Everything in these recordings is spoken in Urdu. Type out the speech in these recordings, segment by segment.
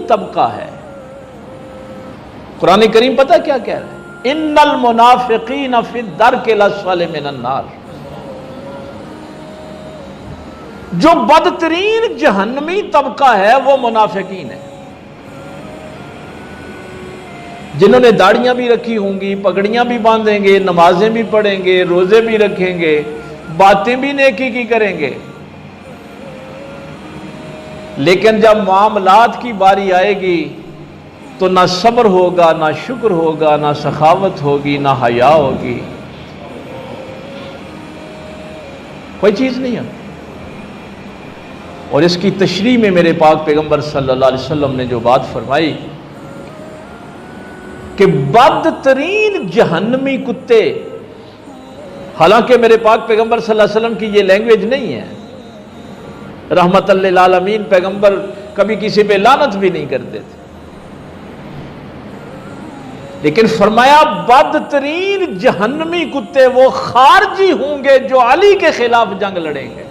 طبقہ ہے. قرآن کریم پتہ کیا کہہ رہا ہے؟ ان المنافقین فی الدرک الاسفل من النار. جو بدترین جہنمی طبقہ ہے وہ منافقین ہے، جنہوں نے داڑیاں بھی رکھی ہوں گی، پگڑیاں بھی باندھیں گے، نمازیں بھی پڑھیں گے، روزے بھی رکھیں گے، باتیں بھی نیکی کی کریں گے، لیکن جب معاملات کی باری آئے گی تو نہ صبر ہوگا، نہ شکر ہوگا، نہ سخاوت ہوگی، نہ حیا ہوگی، کوئی چیز نہیں ہے. اور اس کی تشریح میں میرے پاک پیغمبر صلی اللہ علیہ وسلم نے جو بات فرمائی کہ بدترین جہنمی کتے، حالانکہ میرے پاک پیغمبر صلی اللہ علیہ وسلم کی یہ لینگویج نہیں ہے، رحمت للعالمین پیغمبر کبھی کسی پہ لعنت بھی نہیں کرتے تھے، لیکن فرمایا بدترین جہنمی کتے وہ خارجی ہوں گے جو علی کے خلاف جنگ لڑیں گے،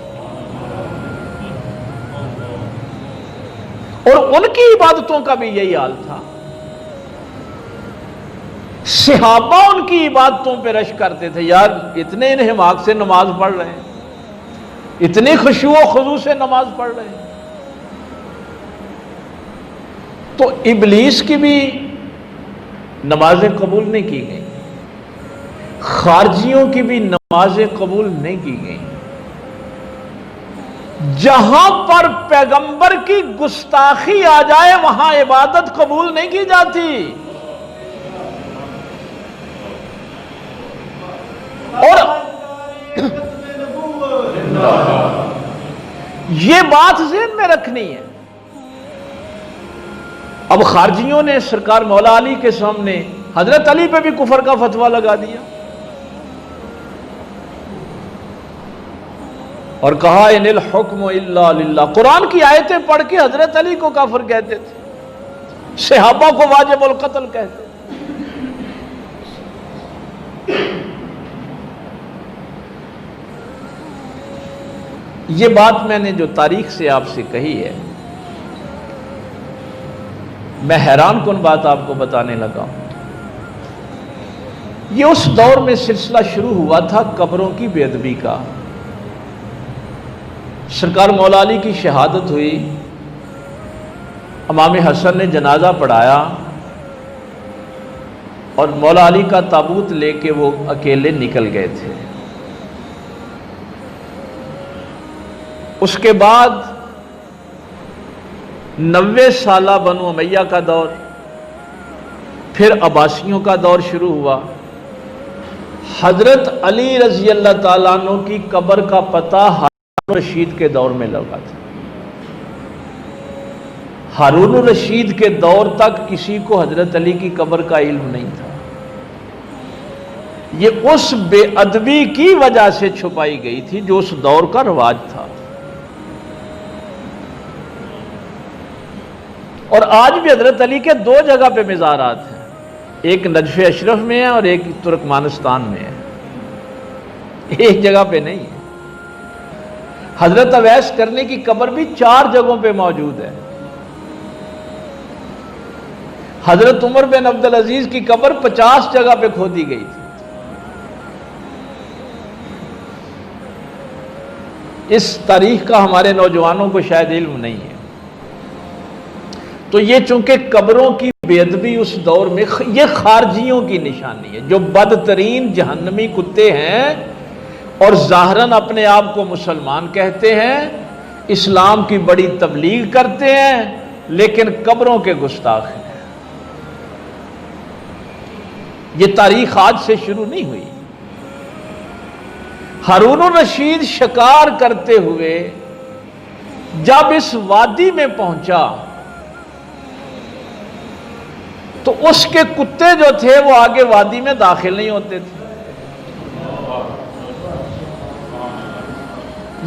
اور ان کی عبادتوں کا بھی یہی حال تھا. صحابہ ان کی عبادتوں پہ رش کرتے تھے، یار اتنے انہماک سے نماز پڑھ رہے ہیں، اتنے خشوع و خضوع سے نماز پڑھ رہے ہیں. تو ابلیس کی بھی نمازیں قبول نہیں کی گئیں، خارجیوں کی بھی نمازیں قبول نہیں کی گئیں. جہاں پر پیغمبر کی گستاخی آ جائے وہاں عبادت قبول نہیں کی جاتی. اور یہ بات ذہن میں رکھنی ہے. اب خارجیوں نے سرکار مولا علی کے سامنے حضرت علی پہ بھی کفر کا فتویٰ لگا دیا اور کہا ان الحکم الا للہ. قرآن کی آیتیں پڑھ کے حضرت علی کو کافر کہتے تھے، صحابہ کو واجب القتل کہتے. یہ بات میں نے جو تاریخ سے آپ سے کہی ہے، میں حیران کن بات آپ کو بتانے لگا. یہ اس دور میں سلسلہ شروع ہوا تھا قبروں کی بے ادبی کا. سرکار مولا علی کی شہادت ہوئی، امام حسن نے جنازہ پڑھایا اور مولا علی کا تابوت لے کے وہ اکیلے نکل گئے تھے. اس کے بعد 90 سالہ بنو امیہ کا دور، پھر عباسیوں کا دور شروع ہوا. حضرت علی رضی اللہ تعالیٰ عنہ کی قبر کا پتہ ہارون الرشید کے دور میں لگا تھا. ہارون الرشید کے دور تک کسی کو حضرت علی کی قبر کا علم نہیں تھا. یہ اس بے ادبی کی وجہ سے چھپائی گئی تھی جو اس دور کا رواج تھا. اور آج بھی حضرت علی کے 2 جگہ پہ مزارات ہیں، ایک نجف اشرف میں ہے اور ایک ترکمانستان میں ہے، ایک جگہ پہ نہیں ہے. حضرت اویس کرنے کی قبر بھی 4 جگہوں پہ موجود ہے. حضرت عمر بن عبدالعزیز کی قبر 50 جگہ پہ کھودی گئی تھی. اس تاریخ کا ہمارے نوجوانوں کو شاید علم نہیں ہے. تو یہ چونکہ قبروں کی بے ادبی اس دور میں یہ خارجیوں کی نشانی ہے جو بدترین جہنمی کتے ہیں اور ظاہراً اپنے آپ کو مسلمان کہتے ہیں، اسلام کی بڑی تبلیغ کرتے ہیں، لیکن قبروں کے گستاخ ہیں. یہ تاریخ آج سے شروع نہیں ہوئی. ہارون الرشید شکار کرتے ہوئے جب اس وادی میں پہنچا تو اس کے کتے جو تھے وہ آگے وادی میں داخل نہیں ہوتے تھے.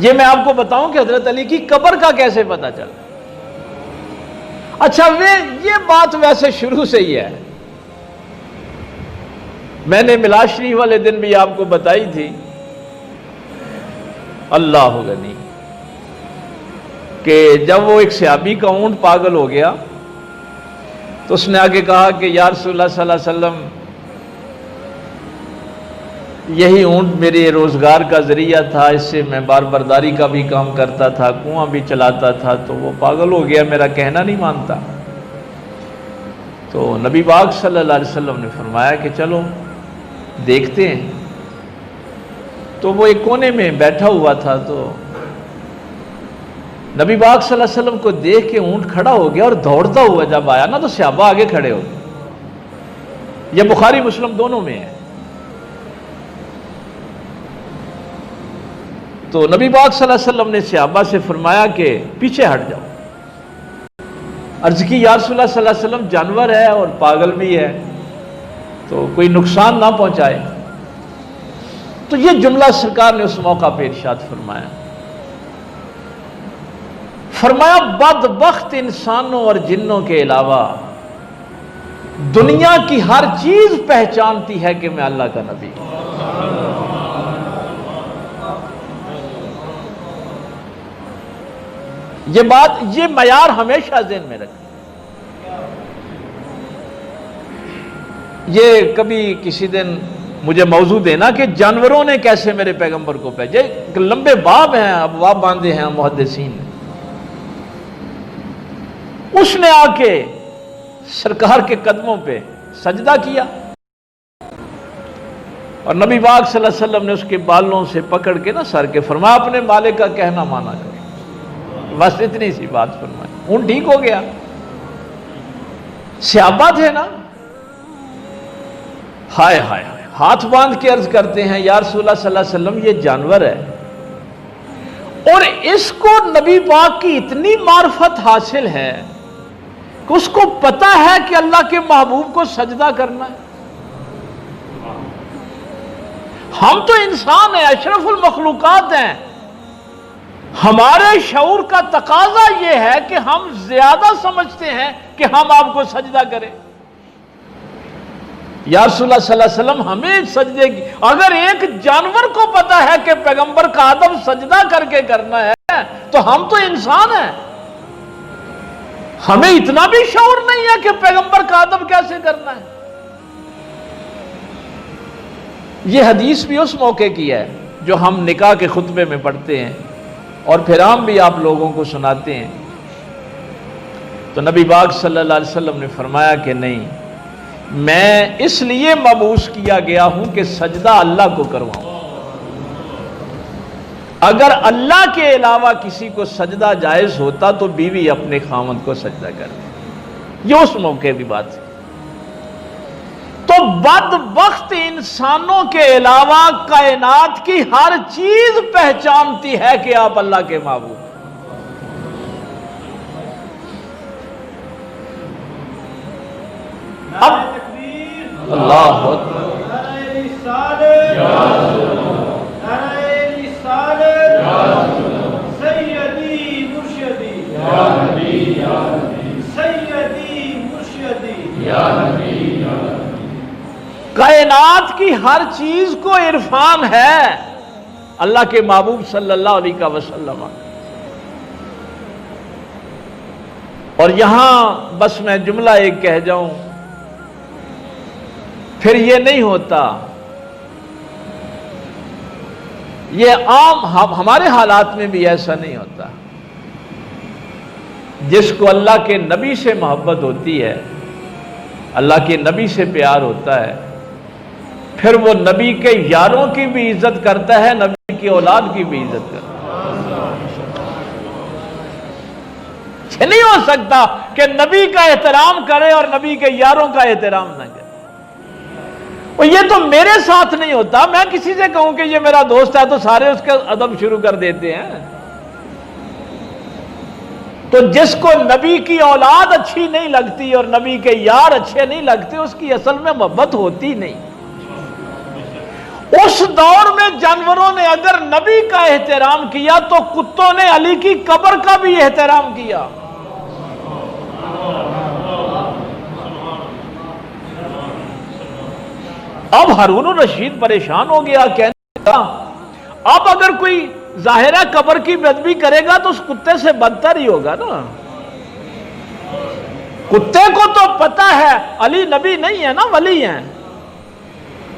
یہ میں آپ کو بتاؤں کہ حضرت علی کی قبر کا کیسے پتہ چلا. اچھا یہ بات ویسے شروع سے ہی ہے، میں نے میلاد شریف والے دن بھی آپ کو بتائی تھی. اللہ غنی کہ جب وہ ایک صحابی کا اونٹ پاگل ہو گیا تو اس نے آگے کہا کہ یا رسول اللہ صلی اللہ علیہ وسلم، یہی اونٹ میرے روزگار کا ذریعہ تھا، اس سے میں بار برداری کا بھی کام کرتا تھا، کنواں بھی چلاتا تھا، تو وہ پاگل ہو گیا، میرا کہنا نہیں مانتا۔ تو نبی پاک صلی اللہ علیہ وسلم نے فرمایا کہ چلو دیکھتے ہیں۔ تو وہ ایک کونے میں بیٹھا ہوا تھا، تو نبی پاک صلی اللہ علیہ وسلم کو دیکھ کے اونٹ کھڑا ہو گیا، اور دوڑتا ہوا جب آیا نا تو صحابہ آگے کھڑے ہو گئے۔ یہ بخاری مسلم دونوں میں ہے۔ تو نبی پاک صلی اللہ علیہ وسلم نے صحابہ سے فرمایا کہ پیچھے ہٹ جاؤ۔ عرض کی یا رسول اللہ صلی اللہ علیہ وسلم، جانور ہے اور پاگل بھی ہے، تو کوئی نقصان نہ پہنچائے۔ تو یہ جملہ سرکار نے اس موقع پہ ارشاد فرمایا، فرمایا بدبخت انسانوں اور جنوں کے علاوہ دنیا کی ہر چیز پہچانتی ہے کہ میں اللہ کا نبی ہوں۔ یہ بات، یہ معیار ہمیشہ ذہن میں رکھیں۔ یہ کبھی کسی دن مجھے موضوع دینا کہ جانوروں نے کیسے میرے پیغمبر کو پہچانا۔ یہ لمبے باب ہیں، ابواب باندھے ہیں محدثین نے۔ اس نے آ کے سرکار کے قدموں پہ سجدہ کیا، اور نبی پاک صلی اللہ علیہ وسلم نے اس کے بالوں سے پکڑ کے نا سر کے فرمایا اپنے مالک کا کہنا مانا کر۔ بس اتنی سی بات فرمائی، اون ٹھیک ہو گیا۔ صحابہ تھے نا، ہائے ہائے ہائے، ہاتھ باندھ کے عرض کرتے ہیں یا رسول اللہ صلی اللہ علیہ وسلم، یہ جانور ہے اور اس کو نبی پاک کی اتنی معرفت حاصل ہے کہ اس کو پتا ہے کہ اللہ کے محبوب کو سجدہ کرنا ہے۔ ہم تو انسان ہیں، اشرف المخلوقات ہیں، ہمارے شعور کا تقاضا یہ ہے کہ ہم زیادہ سمجھتے ہیں کہ ہم آپ کو سجدہ کریں۔ یا رسول اللہ صلی اللہ علیہ وسلم، ہمیں سجدے کی، اگر ایک جانور کو پتا ہے کہ پیغمبر کا ادب سجدہ کر کے کرنا ہے تو ہم تو انسان ہیں، ہمیں اتنا بھی شعور نہیں ہے کہ پیغمبر کا ادب کیسے کرنا ہے۔ یہ حدیث بھی اس موقع کی ہے جو ہم نکاح کے خطبے میں پڑھتے ہیں اور پھر ہم بھی آپ لوگوں کو سناتے ہیں۔ تو نبی پاک صلی اللہ علیہ وسلم نے فرمایا کہ نہیں، میں اس لیے مبعوث کیا گیا ہوں کہ سجدہ اللہ کو کرواؤں۔ اگر اللہ کے علاوہ کسی کو سجدہ جائز ہوتا تو بیوی اپنے خاوند کو سجدہ کرتی۔ یہ اس موقع کی بات ہے۔ تو بدبخت انسانوں کے علاوہ کائنات کی ہر چیز پہچانتی ہے کہ آپ اللہ کے محبوب۔ اب اللہ سیدی مرشدی سیدی مرشدی، کائنات کی ہر چیز کو عرفان ہے اللہ کے محبوب صلی اللہ علیہ وسلم۔ اور یہاں بس میں جملہ ایک کہہ جاؤں، پھر یہ نہیں ہوتا، یہ عام ہمارے حالات میں بھی ایسا نہیں ہوتا۔ جس کو اللہ کے نبی سے محبت ہوتی ہے، اللہ کے نبی سے پیار ہوتا ہے، پھر وہ نبی کے یاروں کی بھی عزت کرتا ہے، نبی کی اولاد کی بھی عزت کرتا ہے۔ یہ نہیں ہو سکتا کہ نبی کا احترام کرے اور نبی کے یاروں کا احترام نہ کرے۔ اور یہ تو میرے ساتھ نہیں ہوتا، میں کسی سے کہوں کہ یہ میرا دوست ہے تو سارے اس کا ادب شروع کر دیتے ہیں۔ تو جس کو نبی کی اولاد اچھی نہیں لگتی اور نبی کے یار اچھے نہیں لگتے، اس کی اصل میں محبت ہوتی نہیں۔ اس دور میں جانوروں نے اگر نبی کا احترام کیا تو کتوں نے علی کی قبر کا بھی احترام کیا۔ اب ہارون الرشید پریشان ہو گیا، کہنے لگا اب اگر کوئی ظاہرہ قبر کی بے ادبی کرے گا تو اس کتے سے بدتر ہی ہوگا نا. کتے کو تو پتا ہے علی نبی نہیں ہے نا، ولی ہیں.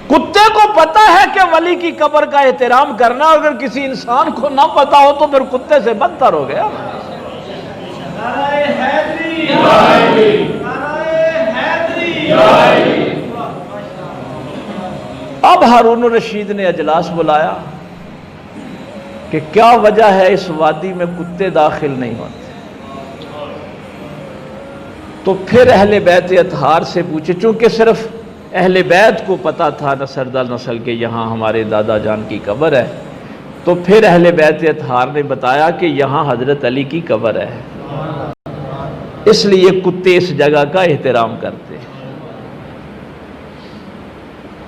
کتے کو پتا ہے کہ ولی کی قبر کا احترام کرنا، اگر کسی انسان کو نہ پتا ہو تو پھر کتے سے بدتر ہو گیا. نعرہ حیدری، نعرہ حیدری. اب ہارون الرشید نے اجلاس بلایا کہ کیا وجہ ہے اس وادی میں کتے داخل نہیں ہوتے. تو پھر اہل بیت اطہار سے پوچھے، چونکہ صرف اہل بیت کو پتا تھا نسل در نسل کے یہاں ہمارے دادا جان کی قبر ہے، تو پھر اہل بیت اطہار نے بتایا کہ یہاں حضرت علی کی قبر ہے، اس لیے کتے اس جگہ کا احترام کرتے ہیں.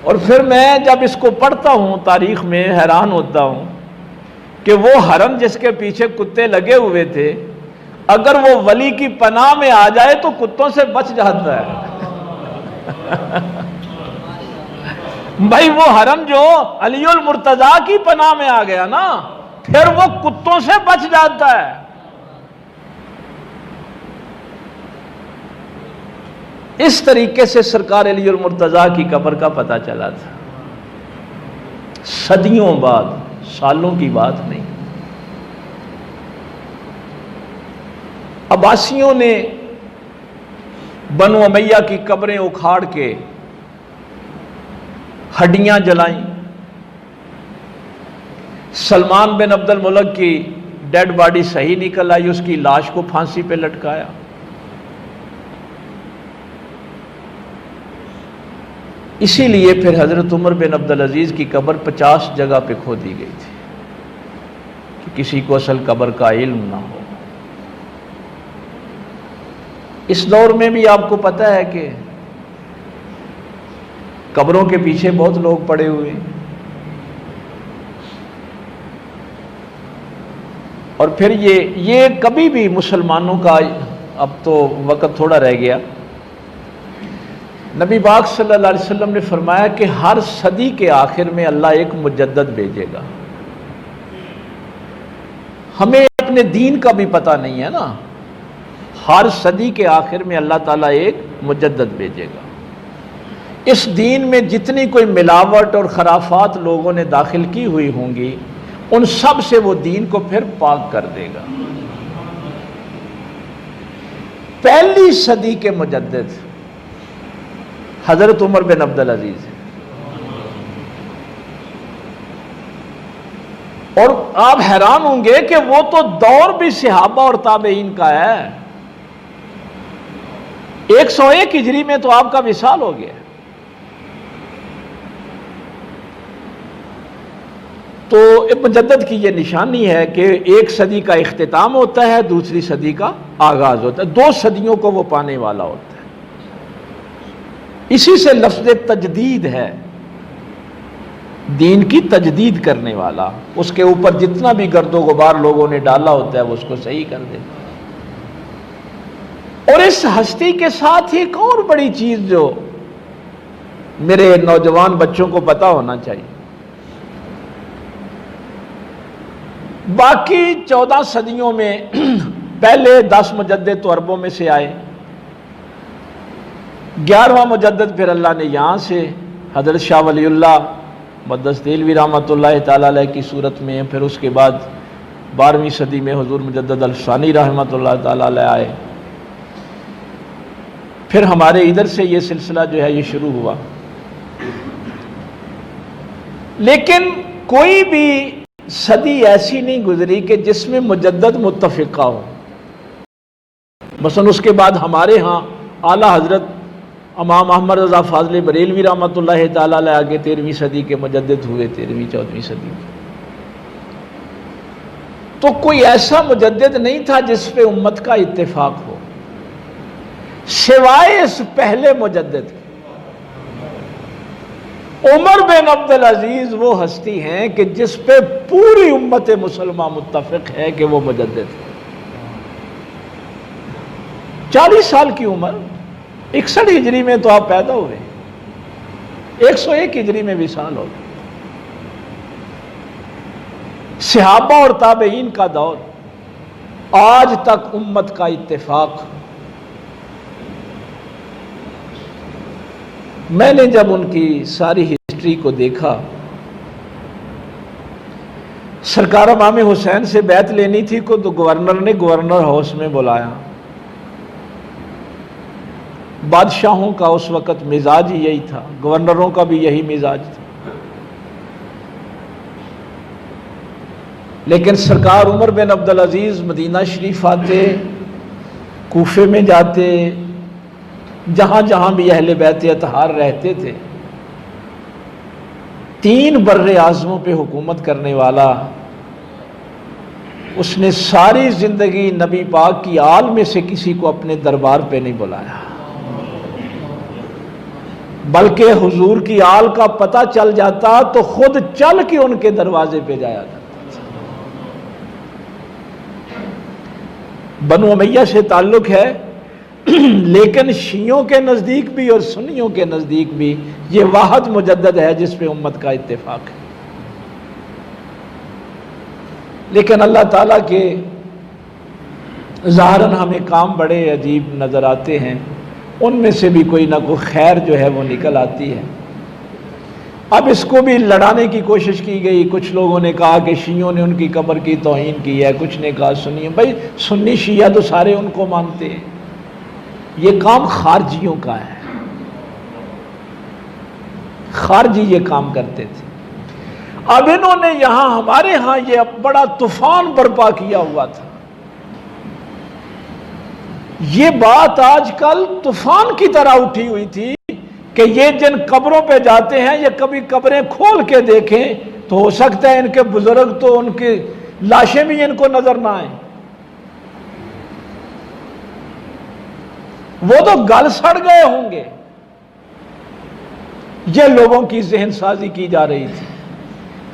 اور پھر میں جب اس کو پڑھتا ہوں تاریخ میں حیران ہوتا ہوں کہ وہ حرم جس کے پیچھے کتے لگے ہوئے تھے، اگر وہ ولی کی پناہ میں آ جائے تو کتوں سے بچ جاتا ہے. بھائی وہ حرم جو علی المرتضیٰ کی پناہ میں آ گیا نا، پھر وہ کتوں سے بچ جاتا ہے. اس طریقے سے سرکار علی المرتضیٰ کی قبر کا پتہ چلا تھا، صدیوں بعد، سالوں کی بات نہیں. عباسیوں نے بنو امیہ کی قبریں اکھاڑ کے ہڈیاں جلائیں. سلمان بن عبد الملک کی ڈیڈ باڈی صحیح نکل آئی، اس کی لاش کو پھانسی پہ لٹکایا. اسی لیے پھر حضرت عمر بن عبدالعزیز کی قبر 50 جگہ پہ کھودی گئی تھی کہ کسی کو اصل قبر کا علم نہ ہو. اس دور میں بھی آپ کو پتہ ہے کہ قبروں کے پیچھے بہت لوگ پڑے ہوئے ہیں. اور پھر یہ کبھی بھی مسلمانوں کا، اب تو وقت تھوڑا رہ گیا، نبی پاک صلی اللہ علیہ وسلم نے فرمایا کہ ہر صدی کے آخر میں اللہ ایک مجدد بھیجے گا. ہمیں اپنے دین کا بھی پتہ نہیں ہے نا، ہر صدی کے آخر میں اللہ تعالیٰ ایک مجدد بھیجے گا. اس دین میں جتنی کوئی ملاوٹ اور خرافات لوگوں نے داخل کی ہوئی ہوں گی، ان سب سے وہ دین کو پھر پاک کر دے گا. پہلی صدی کے مجدد حضرت عمر بن عبدالعزیز ہے. اور آپ حیران ہوں گے کہ وہ تو دور بھی صحابہ اور تابعین کا ہے. 101 ہجری میں تو آپ کا وصال ہو گیا. تو مجدد کی یہ نشانی ہے کہ ایک صدی کا اختتام ہوتا ہے، دوسری صدی کا آغاز ہوتا ہے، 2 صدیوں کو وہ پانے والا ہوتا ہے. اسی سے لفظ تجدید ہے، دین کی تجدید کرنے والا. اس کے اوپر جتنا بھی گرد و غبار لوگوں نے ڈالا ہوتا ہے وہ اس کو صحیح کر دے. اور اس ہستی کے ساتھ ایک اور بڑی چیز جو میرے نوجوان بچوں کو پتہ ہونا چاہیے، باقی 14 صدیوں میں پہلے 10 مجدد تو عربوں میں سے آئے، 11واں مجدد پھر اللہ نے یہاں سے حضرت شاہ ولی اللہ مقدس دہلوی رحمۃ اللہ تعالیٰ علیہ کی صورت میں، پھر اس کے بعد 12ویں صدی میں حضور مجدد الثانی رحمۃ اللہ تعالیٰ علیہ آئے. پھر ہمارے ادھر سے یہ سلسلہ جو ہے یہ شروع ہوا. لیکن کوئی بھی صدی ایسی نہیں گزری کہ جس میں مجدد متفقہ ہو. مثلا اس کے بعد ہمارے ہاں اعلیٰ حضرت امام احمد رضا فاضل بریلوی رحمۃ اللہ تعالیٰ علیہ آگے 13ویں صدی کے مجدد ہوئے، 13ویں 14ویں صدی میں. تو کوئی ایسا مجدد نہیں تھا جس پہ امت کا اتفاق ہو سوائے اس پہلے مجدد کے. عمر بن عبدالعزیز وہ ہستی ہیں کہ جس پہ پوری امت مسلمہ متفق ہے کہ وہ مجدد ہے. 40 سال کی عمر، 61 ہجری میں تو آپ پیدا ہوئے، 101 ہجری میں وصال ہو گئے. صحابہ اور تابعین کا دور، آج تک امت کا اتفاق۔ میں نے جب ان کی ساری ہسٹری کو دیکھا، سرکار امام حسین سے بیعت لینی تھی کو تو گورنر نے گورنر ہاؤس میں بلایا۔ بادشاہوں کا اس وقت مزاج ہی یہی تھا، گورنروں کا بھی یہی مزاج تھا، لیکن سرکار عمر بن عبدالعزیز مدینہ شریف آتے، کوفے میں جاتے، جہاں جہاں بھی اہل بیت اطہار رہتے تھے، 3 بر اعظموں پہ حکومت کرنے والا، اس نے ساری زندگی نبی پاک کی آل میں سے کسی کو اپنے دربار پہ نہیں بلایا، بلکہ حضور کی آل کا پتہ چل جاتا تو خود چل کے ان کے دروازے پہ جایا تھا۔ بنو امیہ سے تعلق ہے، لیکن شیعوں کے نزدیک بھی اور سنیوں کے نزدیک بھی یہ واحد مجدد ہے جس پہ امت کا اتفاق ہے۔ لیکن اللہ تعالیٰ کے ظاہراً ہمیں کام بڑے عجیب نظر آتے ہیں، ان میں سے بھی کوئی نہ کوئی خیر جو ہے وہ نکل آتی ہے۔ اب اس کو بھی لڑانے کی کوشش کی گئی، کچھ لوگوں نے کہا کہ شیعوں نے ان کی قبر کی توہین کی ہے، کچھ نے کہا سنیوں، بھائی سنی شیعہ تو سارے ان کو مانتے ہیں، یہ کام خارجیوں کا ہے، خارجی یہ کام کرتے تھے۔ اب انہوں نے یہاں ہمارے ہاں یہ بڑا طوفان برپا کیا ہوا تھا، یہ بات آج کل طوفان کی طرح اٹھی ہوئی تھی کہ یہ جن قبروں پہ جاتے ہیں یہ کبھی قبریں کھول کے دیکھیں تو ہو سکتا ہے ان کے بزرگ تو ان کی لاشیں بھی ان کو نظر نہ آئیں، وہ تو گل سڑ گئے ہوں گے۔ یہ لوگوں کی ذہن سازی کی جا رہی تھی۔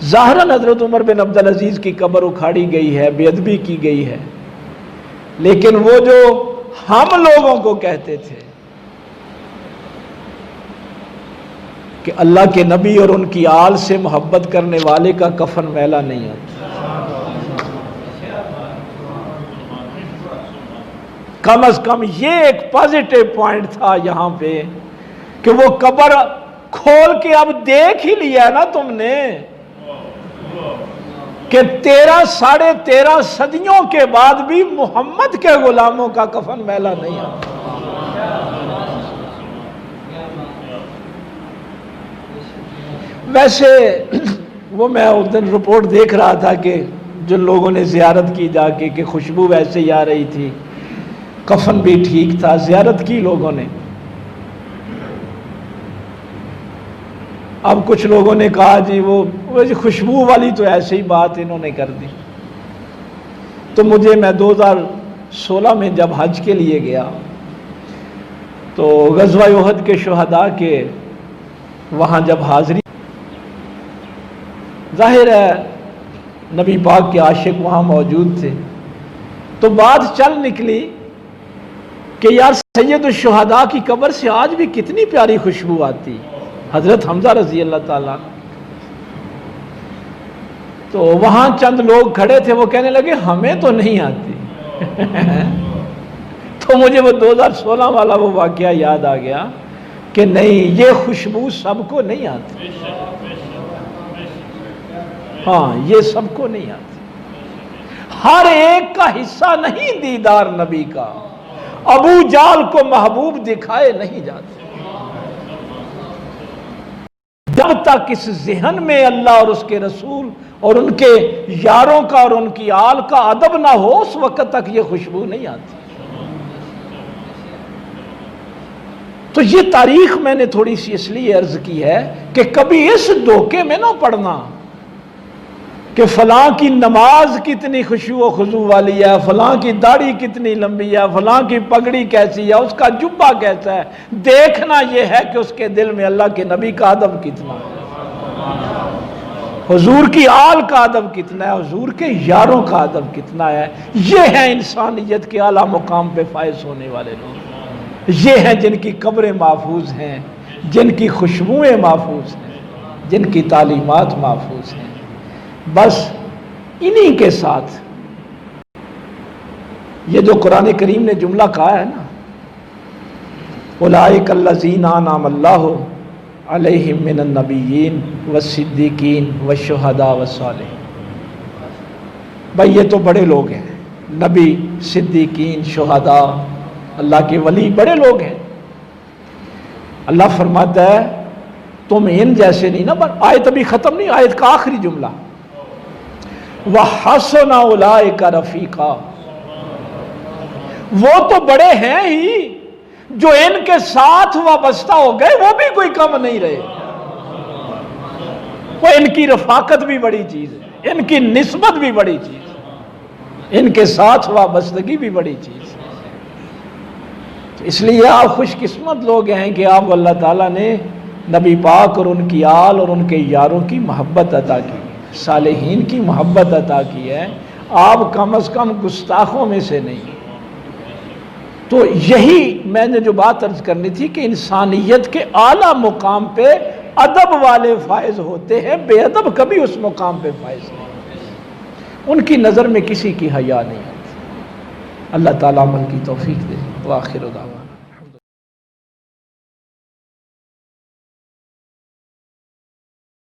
ظاہراً حضرت عمر بن عبدالعزیز کی قبر اکھاڑی گئی ہے، بے ادبی کی گئی ہے، لیکن وہ جو ہم لوگوں کو کہتے تھے کہ اللہ کے نبی اور ان کی آل سے محبت کرنے والے کا کفن میلا نہیں ہوتا، کم از کم یہ ایک پازیٹیو پوائنٹ تھا یہاں پہ کہ وہ قبر کھول کے اب دیکھ ہی لیا نا تم نے کہ 13 ساڑھے 13 صدیوں کے بعد بھی محمد کے غلاموں کا کفن میلا نہیں آتا۔ ویسے وہ میں اس دن رپورٹ دیکھ رہا تھا کہ جن لوگوں نے زیارت کی جا کے کہ خوشبو ویسے ہی آ رہی تھی، کفن بھی ٹھیک تھا، زیارت کی لوگوں نے۔ اب کچھ لوگوں نے کہا جی وہ خوشبو والی تو ایسے ہی بات انہوں نے کر دی۔ تو میں 2016 میں جب حج کے لیے گیا تو غزوہ احد کے شہداء کے وہاں جب حاضری، ظاہر ہے نبی پاک کے عاشق وہاں موجود تھے، تو بات چل نکلی کہ یار سید الشہداء کی قبر سے آج بھی کتنی پیاری خوشبو آتی، حضرت حمزہ رضی اللہ تعالیٰ۔ تو وہاں چند لوگ کھڑے تھے، وہ کہنے لگے ہمیں تو نہیں آتی۔ تو مجھے وہ 2016 والا وہ واقعہ یاد آ گیا کہ نہیں، یہ خوشبو سب کو نہیں آتی، ہاں یہ سب کو نہیں آتی، ہر ایک کا حصہ نہیں دیدار نبی کا، ابو جال کو محبوب دکھائے نہیں جاتے۔ جب تک اس ذہن میں اللہ اور اس کے رسول اور ان کے یاروں کا اور ان کی آل کا ادب نہ ہو، اس وقت تک یہ خوشبو نہیں آتی۔ تو یہ تاریخ میں نے تھوڑی سی اس لیے عرض کی ہے کہ کبھی اس دھوکے میں نہ پڑنا کہ فلاں کی نماز کتنی خشوع و خضوع والی ہے، فلاں کی داڑھی کتنی لمبی ہے، فلاں کی پگڑی کیسی ہے، اس کا جبہ کیسا ہے۔ دیکھنا یہ ہے کہ اس کے دل میں اللہ کے نبی کا ادب کتنا ہے، حضور کی آل کا ادب کتنا ہے، حضور کے یاروں کا ادب کتنا ہے۔ یہ ہے انسانیت کے اعلیٰ مقام پہ فائز ہونے والے لوگ، یہ ہیں جن کی قبریں محفوظ ہیں، جن کی خوشبوئیں محفوظ ہیں، جن کی تعلیمات محفوظ ہیں۔ بس انہی کے ساتھ یہ جو قرآن کریم نے جملہ کہا ہے نا، اولئک الذین انعم اللہ علیہم من النبیین والصدیقین والشہداء والصالحین، بھائی یہ تو بڑے لوگ ہیں، نبی، صدیقین، شہداء، اللہ کے ولی بڑے لوگ ہیں۔ اللہ فرماتا ہے تم ان جیسے نہیں نا، پر آیت ابھی ختم نہیں، آیت کا آخری جملہ وَحَسُنَ أُولَئِكَ رَفِيقًا، وہ تو بڑے ہیں ہی، جو ان کے ساتھ وابستہ ہو گئے وہ بھی کوئی کم نہیں رہے۔ وہ ان کی رفاقت بھی بڑی چیز ہے، ان کی نسبت بھی بڑی چیز ہے، ان کے ساتھ وابستگی بھی بڑی چیز ہے۔ اس لیے آپ خوش قسمت لوگ ہیں کہ آپ اللہ تعالیٰ نے نبی پاک اور ان کی آل اور ان کے یاروں کی محبت عطا کی، صالحین کی محبت عطا کی ہے، آپ کم از کم گستاخوں میں سے نہیں۔ تو یہی میں نے جو بات عرض کرنی تھی کہ انسانیت کے اعلیٰ مقام پہ ادب والے فائز ہوتے ہیں، بے ادب کبھی اس مقام پہ فائز نہیں، ان کی نظر میں کسی کی حیا نہیں آتی۔ اللہ تعالیٰ عمل کی توفیق دے۔ وآخر دعوانا